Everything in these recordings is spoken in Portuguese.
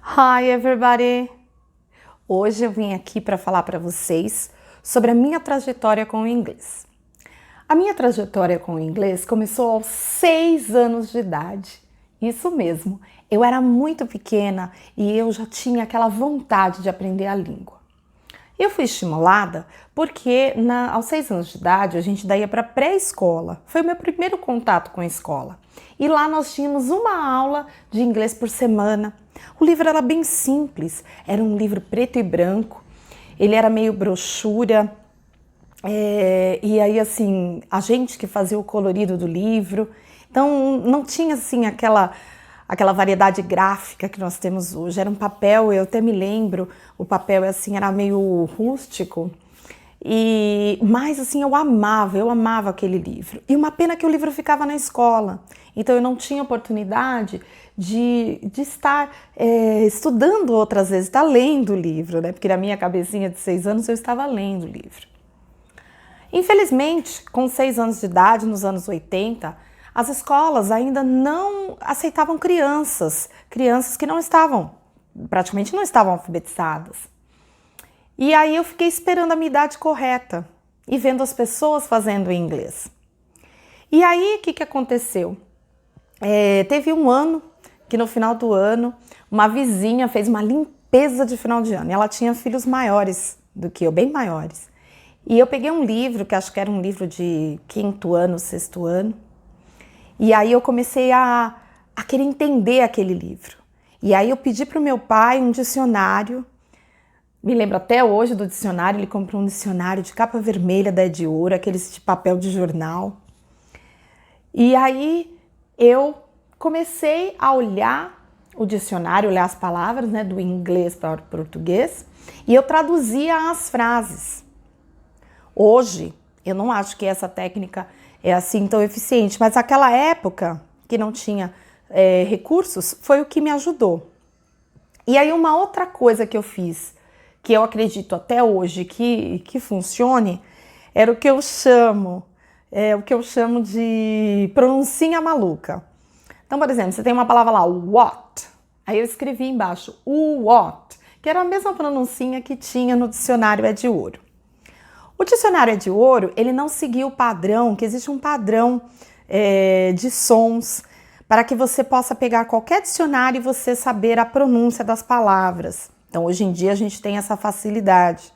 Hi everybody! Hoje eu vim aqui para falar para vocês sobre a minha trajetória com o inglês. A minha trajetória com o inglês começou aos 6 anos de idade. Isso mesmo, eu era muito pequena e eu já tinha aquela vontade de aprender a língua. Eu fui estimulada porque aos 6 anos de idade a gente daí ia para pré-escola. Foi o meu primeiro contato com a escola. E lá nós tínhamos uma aula de inglês por semana. O livro era bem simples, era um livro preto e branco. Ele era meio brochura. E aí assim, a gente que fazia o colorido do livro. Então não tinha assim aquela variedade gráfica que nós temos hoje. Era um papel, eu até me lembro, o papel assim era meio rústico. Mas assim, eu amava aquele livro. E uma pena que o livro ficava na escola. Então eu não tinha oportunidade de estar estudando outras vezes, estar lendo o livro, né? Porque na minha cabecinha de 6 anos eu estava lendo o livro. Infelizmente, com 6 anos de idade, nos anos 80, as escolas ainda não aceitavam crianças que praticamente não estavam alfabetizadas. E aí eu fiquei esperando a minha idade correta e vendo as pessoas fazendo em inglês. E aí o que aconteceu? Teve um ano que no final do ano uma vizinha fez uma limpeza de final de ano. E ela tinha filhos maiores do que eu, bem maiores. E eu peguei um livro, que acho que era um livro de 5º ano, 6º ano. E aí eu comecei a querer entender aquele livro. E aí eu pedi para o meu pai um dicionário. Me lembro até hoje do dicionário. Ele comprou um dicionário de capa vermelha da Ed Ouro, aqueles de papel de jornal. E aí eu comecei a olhar o dicionário, olhar as palavras, né, do inglês para o português, e eu traduzia as frases. Hoje, eu não acho que essa técnica é assim tão eficiente, mas naquela época que não tinha recursos, foi o que me ajudou. E aí uma outra coisa que eu fiz, que eu acredito até hoje que funcione, era o que eu chamo de pronuncinha maluca. Então, por exemplo, você tem uma palavra lá, what, aí eu escrevi embaixo o what, que era a mesma pronuncinha que tinha no dicionário Ed Ouro. O dicionário Ed Ouro, ele não seguia o padrão, que existe um padrão de sons, para que você possa pegar qualquer dicionário e você saber a pronúncia das palavras. Então, hoje em dia, a gente tem essa facilidade.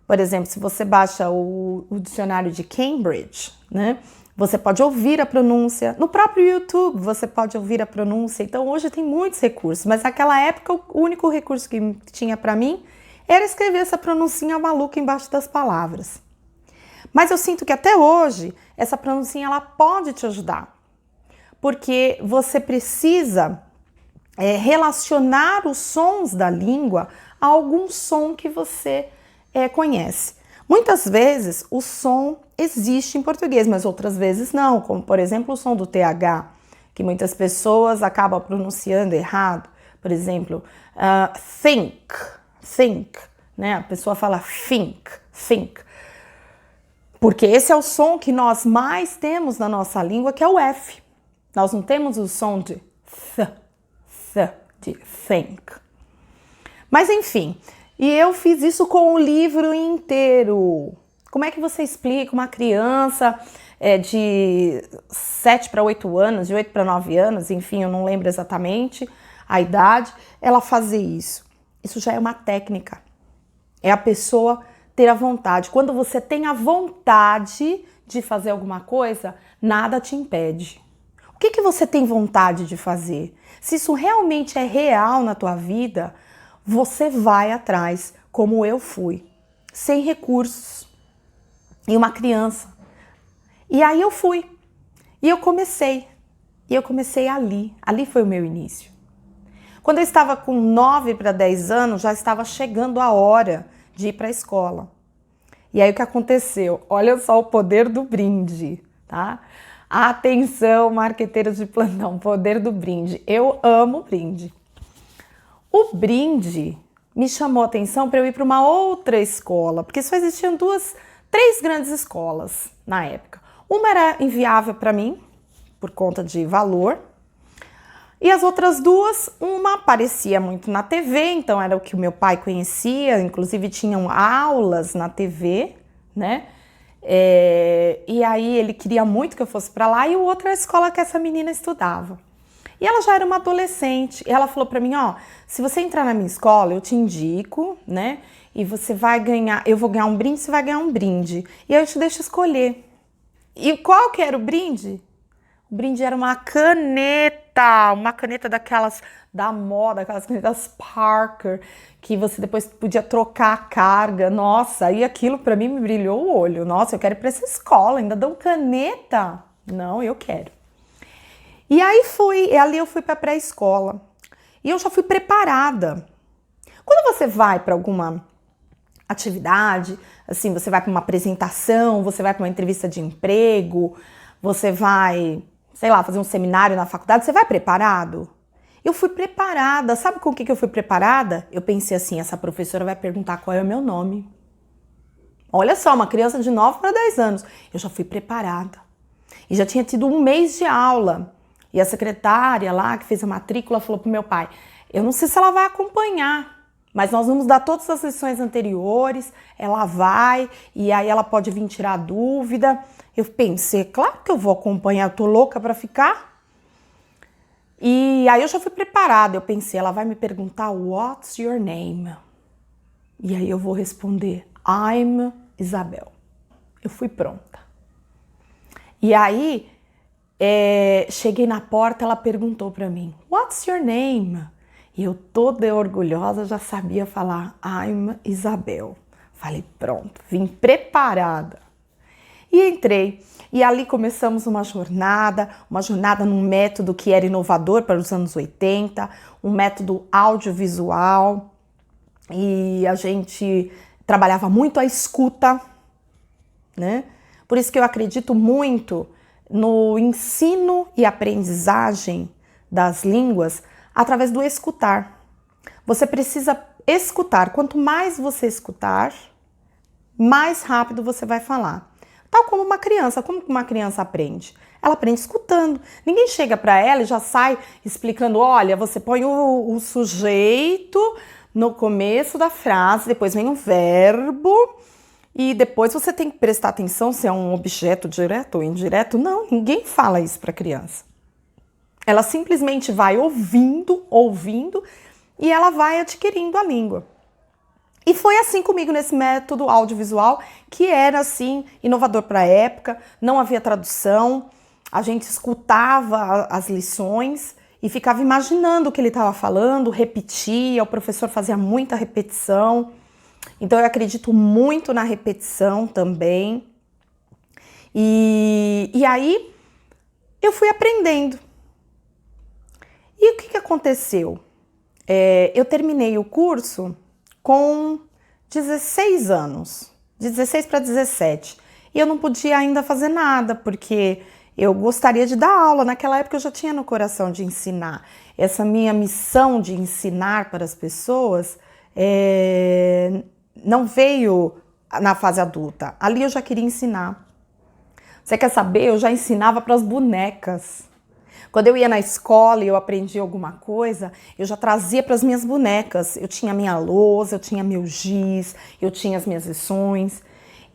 Por exemplo, se você baixa o dicionário de Cambridge, né, você pode ouvir a pronúncia. No próprio YouTube, você pode ouvir a pronúncia. Então, hoje tem muitos recursos, mas naquela época, o único recurso que tinha para mim era escrever essa pronuncinha maluca embaixo das palavras. Mas eu sinto que até hoje, essa pronuncinha ela pode te ajudar. Porque você precisa relacionar os sons da língua a algum som que você conhece. Muitas vezes o som existe em português, mas outras vezes não, como por exemplo o som do TH, que muitas pessoas acabam pronunciando errado. Por exemplo, think, né? A pessoa fala think. Porque esse é o som que nós mais temos na nossa língua, que é o F. Nós não temos o som de de think. Mas enfim, e eu fiz isso com o livro inteiro. Como é que você explica uma criança de 7 para 8 anos, de 8 para 9 anos, enfim, eu não lembro exatamente a idade, ela fazer isso? Isso já é uma técnica. É a pessoa ter a vontade. Quando você tem a vontade de fazer alguma coisa, nada te impede. O que você tem vontade de fazer? Se isso realmente é real na tua vida, você vai atrás, como eu fui, sem recursos, e uma criança. E aí eu fui, e eu comecei ali. Ali foi o meu início. Quando eu estava com 9 para 10 anos, já estava chegando a hora de ir para a escola. E aí o que aconteceu? Olha só o poder do brinde, tá? Atenção, marqueteiros de plantão, poder do brinde. Eu amo brinde. O brinde me chamou a atenção para eu ir para uma outra escola, porque só existiam 3 grandes escolas na época. Uma era inviável para mim, por conta de valor, E as outras duas, uma aparecia muito na TV, então era o que o meu pai conhecia, inclusive tinham aulas na TV, né? E aí ele queria muito que eu fosse para lá, e o outro era a escola que essa menina estudava. E ela já era uma adolescente, e ela falou para mim, ó, se você entrar na minha escola, eu te indico, né? E você vai ganhar, eu vou ganhar um brinde, você vai ganhar um brinde. E aí eu te deixo escolher. E qual que era o brinde? O brinde era uma caneta daquelas da moda, aquelas canetas Parker, que você depois podia trocar a carga. Nossa, e aquilo para mim me brilhou o olho. Nossa, eu quero ir para essa escola, ainda dão caneta? Não, eu quero. E aí ali eu fui para pré-escola. E eu já fui preparada. Quando você vai para alguma atividade, assim, você vai para uma apresentação, você vai para uma entrevista de emprego, você vai, sei lá, fazer um seminário na faculdade, você vai preparado? Eu fui preparada. Sabe com o que eu fui preparada? Eu pensei assim, essa professora vai perguntar qual é o meu nome. Olha só, uma criança de 9 para 10 anos. Eu já fui preparada. E já tinha tido um mês de aula. E a secretária lá, que fez a matrícula, falou pro meu pai, eu não sei se ela vai acompanhar, mas nós vamos dar todas as lições anteriores, ela vai, e aí ela pode vir tirar dúvida. Eu pensei, claro que eu vou acompanhar, eu tô louca para ficar. E aí eu já fui preparada, eu pensei, ela vai me perguntar, what's your name? E aí eu vou responder, I'm Isabel. Eu fui pronta. E aí, cheguei na porta, ela perguntou para mim, what's your name? E eu toda orgulhosa já sabia falar, I'm Isabel. Falei, pronto, vim preparada. E entrei. E ali começamos uma jornada num método que era inovador para os anos 80, um método audiovisual. E a gente trabalhava muito a escuta, né? Por isso que eu acredito muito no ensino e aprendizagem das línguas através do escutar. Você precisa escutar. Quanto mais você escutar, mais rápido você vai falar. Tal como uma criança. Como uma criança aprende? Ela aprende escutando. Ninguém chega para ela e já sai explicando, olha, você põe o sujeito no começo da frase, depois vem o verbo e depois você tem que prestar atenção se é um objeto direto ou indireto. Não, ninguém fala isso para a criança. Ela simplesmente vai ouvindo e ela vai adquirindo a língua. E foi assim comigo nesse método audiovisual, que era assim, inovador para a época, não havia tradução, a gente escutava as lições e ficava imaginando o que ele estava falando, repetia, o professor fazia muita repetição, então eu acredito muito na repetição também. E aí eu fui aprendendo. E o que aconteceu? Eu terminei o curso com 16 anos, de 16 para 17. E eu não podia ainda fazer nada, porque eu gostaria de dar aula. Naquela época eu já tinha no coração de ensinar. Essa minha missão de ensinar para as pessoas não veio na fase adulta. Ali eu já queria ensinar. Você quer saber? Eu já ensinava para as bonecas. Quando eu ia na escola e eu aprendia alguma coisa, eu já trazia para as minhas bonecas. Eu tinha minha lousa, eu tinha meu giz, eu tinha as minhas lições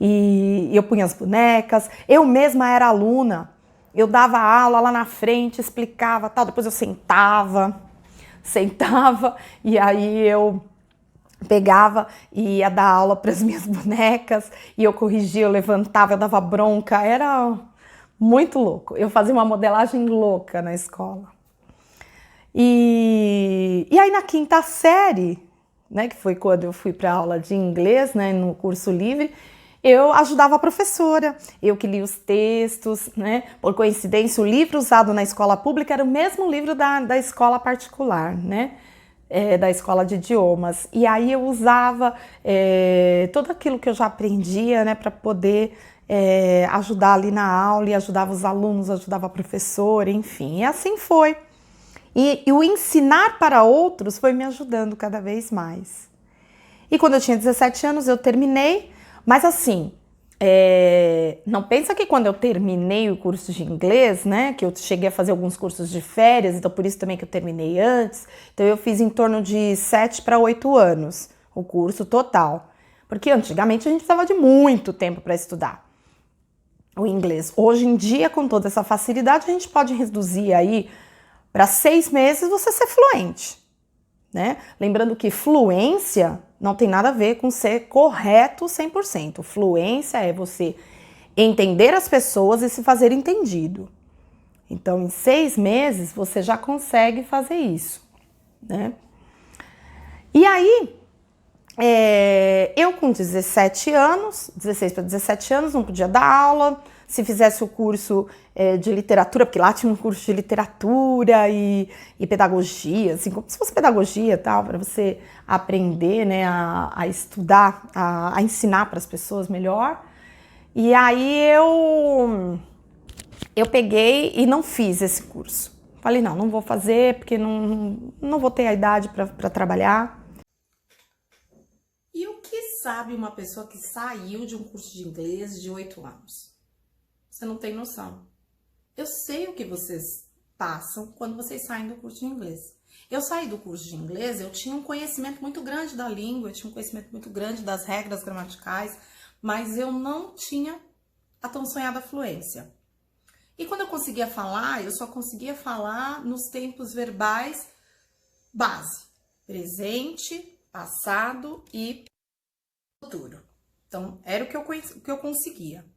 e eu punha as bonecas. Eu mesma era aluna, eu dava aula lá na frente, explicava tal, depois eu sentava e aí eu pegava e ia dar aula para as minhas bonecas e eu corrigia, eu levantava, eu dava bronca, era muito louco. Eu fazia uma modelagem louca na escola. E aí na quinta série, né, que foi quando eu fui para aula de inglês, né, no curso livre, eu ajudava a professora, eu que li os textos, né? Por coincidência, o livro usado na escola pública era o mesmo livro da escola particular, né? Da escola de idiomas. E aí eu usava tudo aquilo que eu já aprendia, né, para poder ajudar ali na aula, e ajudava os alunos, ajudava a professora, enfim, e assim foi. E o ensinar para outros foi me ajudando cada vez mais. E quando eu tinha 17 anos eu terminei, mas assim, Não pensa que quando eu terminei o curso de inglês, né, que eu cheguei a fazer alguns cursos de férias, então por isso também que eu terminei antes, então eu fiz em torno de 7 para 8 anos o curso total, porque antigamente a gente precisava de muito tempo para estudar o inglês. Hoje em dia, com toda essa facilidade, a gente pode reduzir aí para 6 meses você ser fluente, né? Lembrando que fluência não tem nada a ver com ser correto 100%. Fluência é você entender as pessoas e se fazer entendido. Então, em 6 meses, você já consegue fazer isso, né? E aí, eu com 17 anos, 16 para 17 anos, não podia dar aula. Se fizesse o curso de literatura, porque lá tinha um curso de literatura e pedagogia, assim, como se fosse pedagogia e tal, para você aprender, né, a estudar, a ensinar para as pessoas melhor. E aí eu peguei e não fiz esse curso. Falei, não vou fazer, porque não vou ter a idade para trabalhar. E o que sabe uma pessoa que saiu de um curso de inglês de 8 anos? Você não tem noção. Eu sei o que vocês passam quando vocês saem do curso de inglês. Eu saí do curso de inglês, eu tinha um conhecimento muito grande da língua, eu tinha um conhecimento muito grande das regras gramaticais, mas eu não tinha a tão sonhada fluência. E quando eu conseguia falar, eu só conseguia falar nos tempos verbais base: presente, passado e futuro. Então, era o que eu conseguia.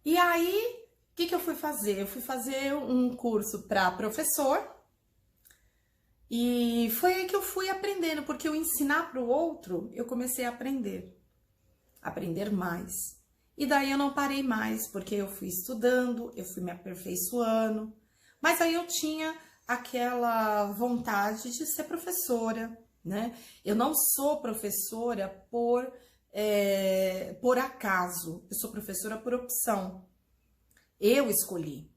E aí, o que eu fui fazer? Eu fui fazer um curso para professor e foi aí que eu fui aprendendo, porque eu ensinar para o outro, eu comecei a aprender mais. E daí eu não parei mais, porque eu fui estudando, eu fui me aperfeiçoando, mas aí eu tinha aquela vontade de ser professora, né? Eu não sou professora por acaso, eu sou professora por opção. Eu escolhi.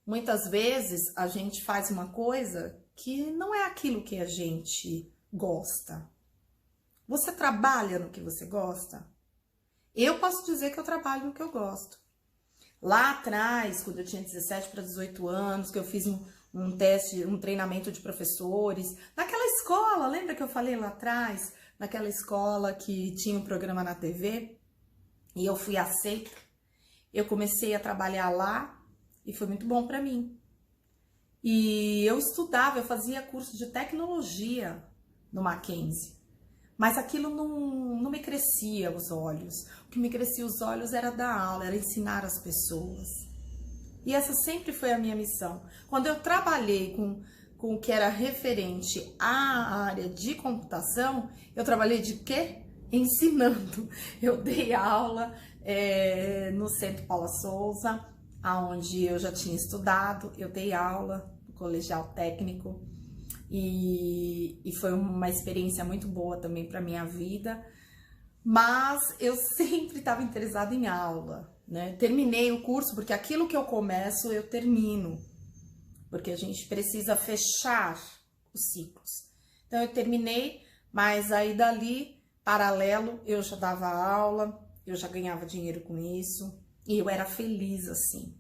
Muitas vezes a gente faz uma coisa que não é aquilo que a gente gosta. Você trabalha no que você gosta? Eu posso dizer que eu trabalho no que eu gosto. Lá atrás, quando eu tinha 17 para 18 anos, que eu fiz um teste, um treinamento de professores, naquela escola, lembra que eu falei lá atrás? Naquela escola que tinha um programa na TV e eu fui aceita. Eu comecei a trabalhar lá e foi muito bom para mim. E eu estudava, eu fazia curso de tecnologia no Mackenzie. Mas aquilo não me crescia os olhos. O que me crescia os olhos era dar aula, era ensinar as pessoas. E essa sempre foi a minha missão. Quando eu trabalhei com o que era referente à área de computação, eu trabalhei de quê? Ensinando. Eu dei aula no Centro Paula Souza, onde eu já tinha estudado. Eu dei aula no colegial técnico. E foi uma experiência muito boa também para minha vida, mas eu sempre estava interessada em aula, né? Terminei o curso, porque aquilo que eu começo, eu termino, porque a gente precisa fechar os ciclos. Então, eu terminei, mas aí dali, paralelo, eu já dava aula, eu já ganhava dinheiro com isso, e eu era feliz assim.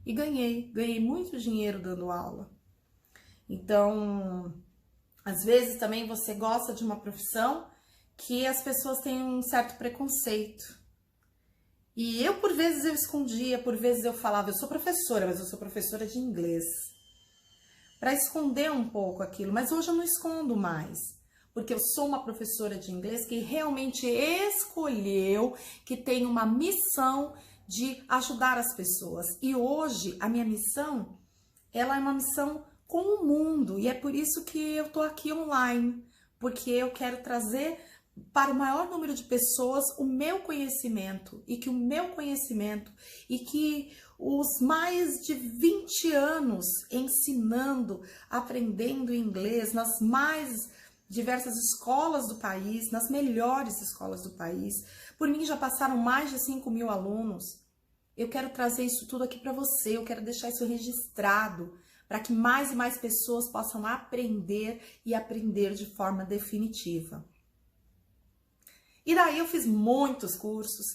E ganhei muito dinheiro dando aula. Então, às vezes também você gosta de uma profissão que as pessoas têm um certo preconceito. E eu, por vezes, eu escondia, por vezes eu falava, eu sou professora, mas eu sou professora de inglês. Para esconder um pouco aquilo, mas hoje eu não escondo mais. Porque eu sou uma professora de inglês que realmente escolheu, que tem uma missão de ajudar as pessoas. E hoje, a minha missão, ela é uma missão com o mundo, e é por isso que eu tô aqui online, porque eu quero trazer para o maior número de pessoas o meu conhecimento, e que o meu conhecimento, e que os mais de 20 anos ensinando, aprendendo inglês nas mais diversas escolas do país, nas melhores escolas do país, por mim já passaram mais de 5.000 alunos. Eu quero trazer isso tudo aqui para você, eu quero deixar isso registrado, para que mais e mais pessoas possam aprender e aprender de forma definitiva. E daí eu fiz muitos cursos,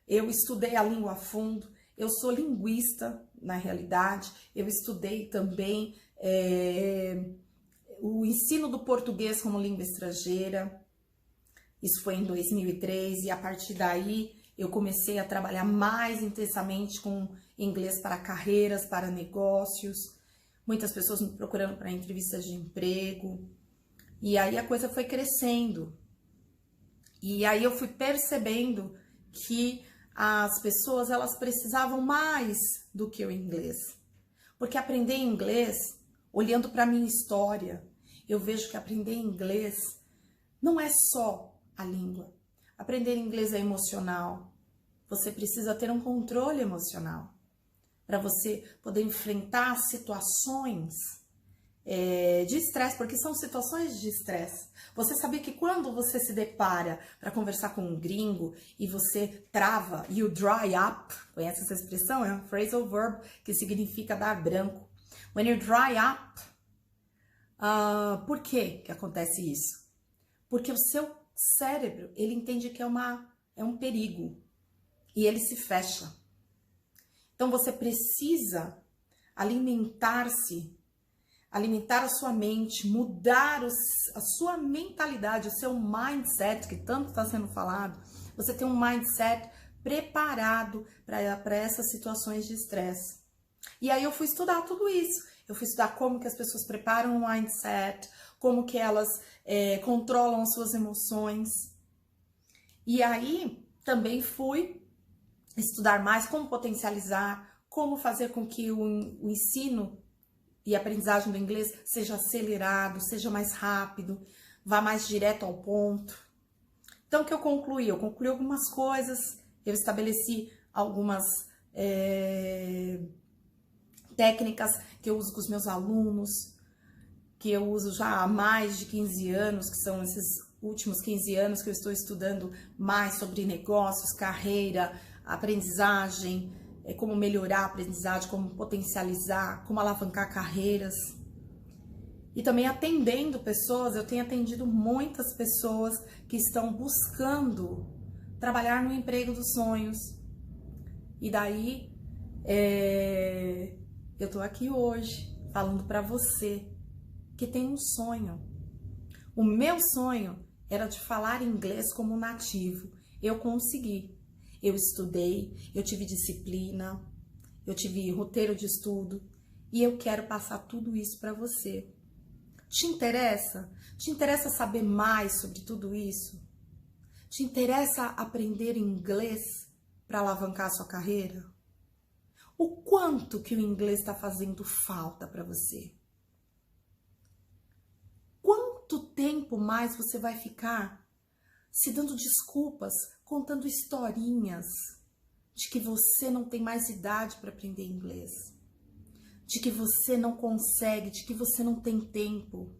eu estudei a língua a fundo, eu sou linguista, na realidade, eu estudei também o ensino do português como língua estrangeira, isso foi em 2003, e a partir daí eu comecei a trabalhar mais intensamente com inglês para carreiras, para negócios, muitas pessoas me procurando para entrevistas de emprego, e aí a coisa foi crescendo. E aí eu fui percebendo que as pessoas, elas precisavam mais do que o inglês. Porque aprender inglês, olhando para a minha história, eu vejo que aprender inglês não é só a língua. Aprender inglês é emocional. Você precisa ter um controle emocional para você poder enfrentar situações de estresse, porque são situações de estresse. Você sabia que quando você se depara para conversar com um gringo e você trava, you dry up, conhece essa expressão? É um phrasal verb que significa dar branco. When you dry up, por que acontece isso? Porque o seu cérebro, ele entende que é um perigo e ele se fecha. Então você precisa alimentar-se, alimentar a sua mente, mudar a sua mentalidade, o seu mindset, que tanto está sendo falado. Você tem um mindset preparado para essas situações de estresse. E aí eu fui estudar tudo isso. Eu fui estudar como que as pessoas preparam o mindset, como que elas controlam as suas emoções. E aí também fui estudar mais como potencializar, como fazer com que o ensino e a aprendizagem do inglês seja acelerado, seja mais rápido, vá mais direto ao ponto. Então, o que eu concluí? Eu concluí algumas coisas, eu estabeleci algumas técnicas que eu uso com os meus alunos, que eu uso já há mais de 15 anos, que são esses últimos 15 anos que eu estou estudando mais sobre negócios, carreira, aprendizagem, como melhorar a aprendizagem, como potencializar, como alavancar carreiras. E também atendendo pessoas, eu tenho atendido muitas pessoas que estão buscando trabalhar no emprego dos sonhos. E daí, eu tô aqui hoje falando para você que tem um sonho. O meu sonho era de falar inglês como nativo. Eu consegui. Eu estudei, eu tive disciplina, eu tive roteiro de estudo e eu quero passar tudo isso para você. Te interessa? Te interessa saber mais sobre tudo isso? Te interessa aprender inglês para alavancar a sua carreira? O quanto que o inglês está fazendo falta para você? Quanto tempo mais você vai ficar se dando desculpas, contando historinhas de que você não tem mais idade para aprender inglês, de que você não consegue, de que você não tem tempo?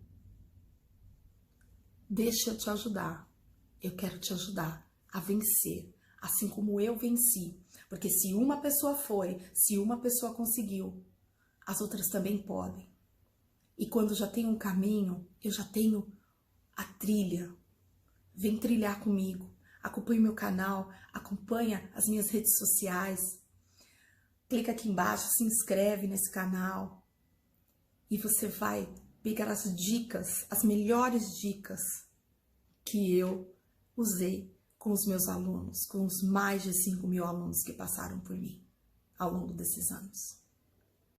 Deixa eu te ajudar. Eu quero te ajudar a vencer, assim como eu venci. Porque se uma pessoa foi, se uma pessoa conseguiu, as outras também podem. E quando já tem um caminho, eu já tenho a trilha. Vem trilhar comigo. Acompanhe meu canal, acompanha as minhas redes sociais. Clica aqui embaixo, se inscreve nesse canal. E você vai pegar as dicas, as melhores dicas que eu usei com os meus alunos, com os mais de 5.000 alunos que passaram por mim ao longo desses anos.